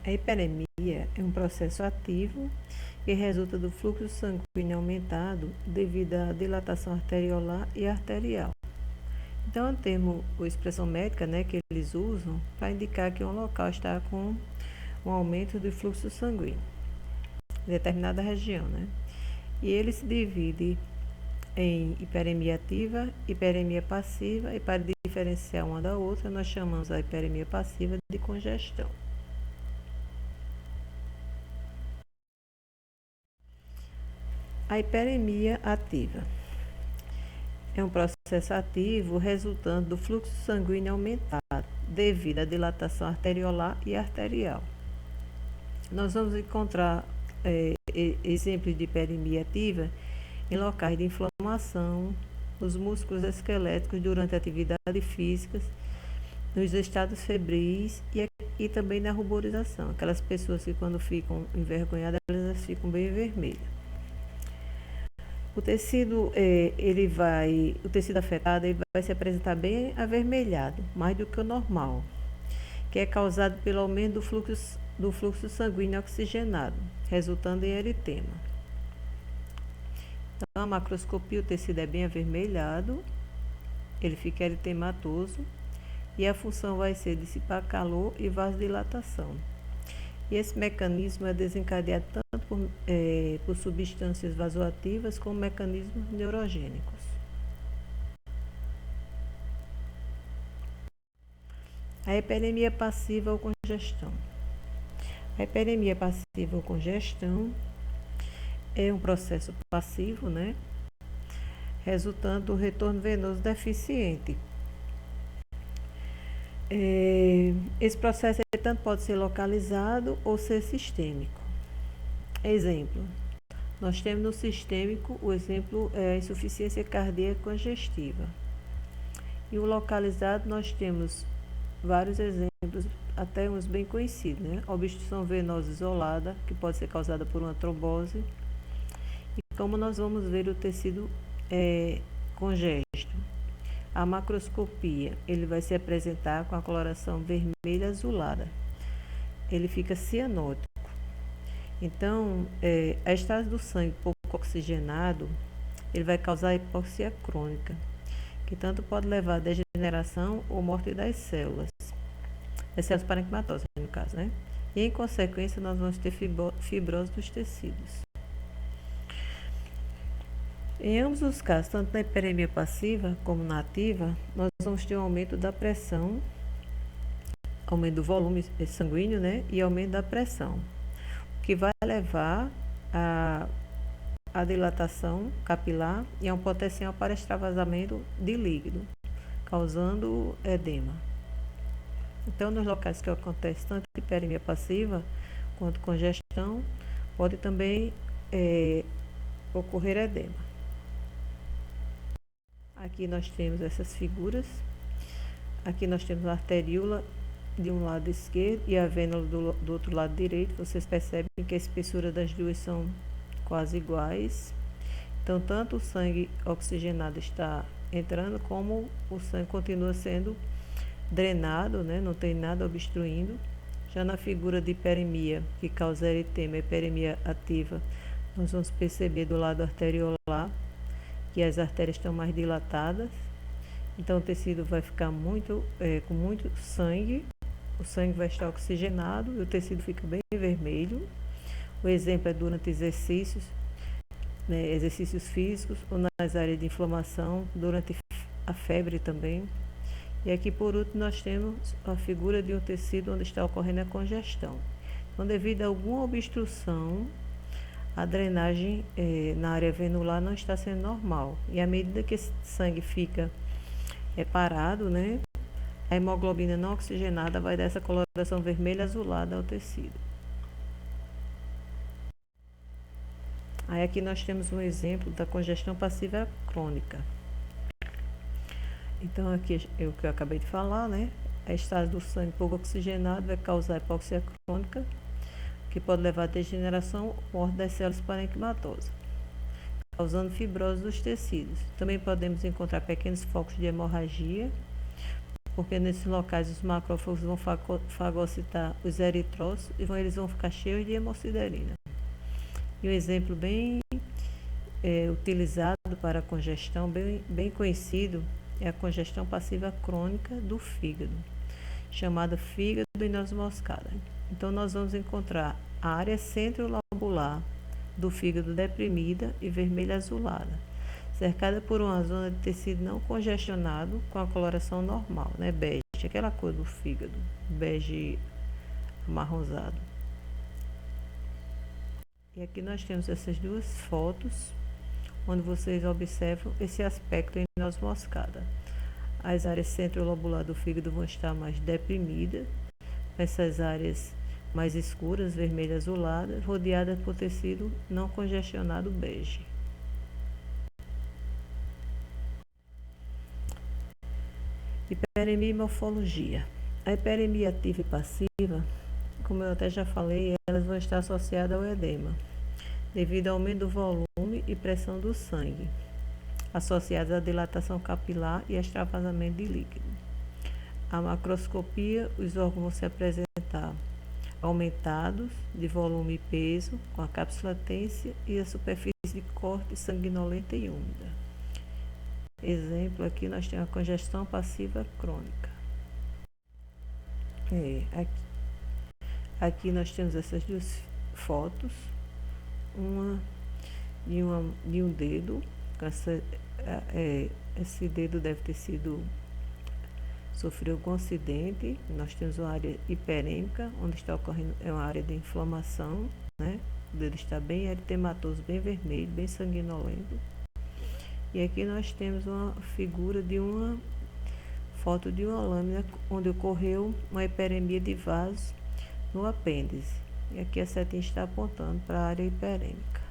A hiperemia é um processo ativo que resulta do fluxo sanguíneo aumentado devido à dilatação arteriolar e arterial. Então, é um termo ou expressão médica, né, que eles usam para indicar que um local está com um aumento do fluxo sanguíneo em determinada região, né? E ele se divide em hiperemia ativa, hiperemia passiva, e para diferenciar uma da outra, nós chamamos a hiperemia passiva de congestão. A hiperemia ativa é um processo ativo resultante do fluxo sanguíneo aumentado devido à dilatação arteriolar e arterial. Nós vamos encontrar exemplos de hiperemia ativa em locais de inflamação, nos músculos esqueléticos durante atividades físicas, nos estados febris e também na ruborização. Aquelas pessoas que quando ficam envergonhadas, elas ficam bem vermelhas. O tecido, o tecido afetado ele vai se apresentar bem avermelhado, mais do que o normal, que é causado pelo aumento do fluxo sanguíneo oxigenado, resultando em eritema. Então, a macroscopia, o tecido é bem avermelhado, ele fica eritematoso e a função vai ser dissipar calor e vasodilatação. E esse mecanismo é desencadeado tanto por substâncias vasoativas como mecanismos neurogênicos. A hiperemia passiva ou congestão. A hiperemia passiva ou congestão é um processo passivo, né? Resultando do retorno venoso deficiente. Esse processo tanto pode ser localizado ou ser sistêmico. Exemplo, nós temos no sistêmico, o exemplo é a insuficiência cardíaca congestiva. E o localizado nós temos vários exemplos, até uns bem conhecidos, né? Obstrução venosa isolada, que pode ser causada por uma trombose. E como nós vamos ver o tecido congesto. A macroscopia, ele vai se apresentar com a coloração vermelha azulada. Ele fica cianótico. Então, a estase do sangue pouco oxigenado, ele vai causar hipóxia crônica, que tanto pode levar a degeneração ou morte das células parenquimatosas, no caso, né? E, em consequência, nós vamos ter fibrose dos tecidos. Em ambos os casos, tanto na hiperemia passiva como na ativa, nós vamos ter um aumento da pressão, aumento do volume sanguíneo, né? E aumento da pressão, o que vai levar a dilatação capilar e a um potencial para extravasamento de líquido, causando edema. Então, nos locais que acontece tanto hiperemia passiva quanto congestão, pode também ocorrer edema. Aqui nós temos essas figuras. Aqui nós temos a arteríola de um lado esquerdo e a vênula do outro lado direito. Vocês percebem que a espessura das duas são quase iguais. Então, tanto o sangue oxigenado está entrando, como o sangue continua sendo drenado, né? Não tem nada obstruindo. Já na figura de hiperemia, que causa eritema, hiperemia ativa, nós vamos perceber do lado arteriolar que as artérias estão mais dilatadas. Então, o tecido vai ficar com muito sangue. O sangue vai estar oxigenado e o tecido fica bem vermelho. O exemplo é durante exercícios, né, exercícios físicos ou nas áreas de inflamação, durante a febre também. E aqui, por último, nós temos a figura de um tecido onde está ocorrendo a congestão. Então, devido a alguma obstrução, a drenagem na área venular não está sendo normal. E à medida que esse sangue fica parado, né, a hemoglobina não oxigenada vai dar essa coloração vermelha azulada ao tecido. Aí aqui nós temos um exemplo da congestão passiva crônica. Então, aqui é o que eu acabei de falar, né? A estase do sangue pouco oxigenado vai causar hipóxia crônica, que pode levar à degeneração ou morte das células parenquimatosas, causando fibrose dos tecidos. Também podemos encontrar pequenos focos de hemorragia, porque nesses locais os macrófagos vão fagocitar os eritrócitos e eles vão ficar cheios de hemosiderina. E um exemplo bem utilizado para a congestão, bem conhecido, é a congestão passiva crônica do fígado, chamada fígado e noz moscada. Então, nós vamos encontrar a área centrolobular do fígado deprimida e vermelha azulada, cercada por uma zona de tecido não congestionado com a coloração normal, né, bege, aquela cor do fígado, bege amarronzado. E aqui nós temos essas duas fotos, onde vocês observam esse aspecto em noz moscada. As áreas centrolobular do fígado vão estar mais deprimidas, essas áreas mais escuras, vermelha azulada, rodeadas por tecido não congestionado bege. Hiperemia e morfologia. A hiperemia ativa e passiva, como eu até já falei, elas vão estar associadas ao edema, devido ao aumento do volume e pressão do sangue, associadas à dilatação capilar e extravasamento de líquido. A macroscopia, os órgãos vão se apresentar aumentados de volume e peso, com a cápsula tensa e a superfície de corte sanguinolenta e úmida. Exemplo, aqui nós temos a congestão passiva crônica. Aqui nós temos essas duas fotos, uma de um dedo, esse dedo deve ter sofreu algum acidente. Nós temos uma área hiperêmica, onde está ocorrendo uma área de inflamação, né? O dedo está bem eritematoso, bem vermelho, bem sanguinolento. E aqui nós temos uma figura de uma foto de uma lâmina onde ocorreu uma hiperemia de vaso no apêndice. E aqui a setinha está apontando para a área hiperêmica.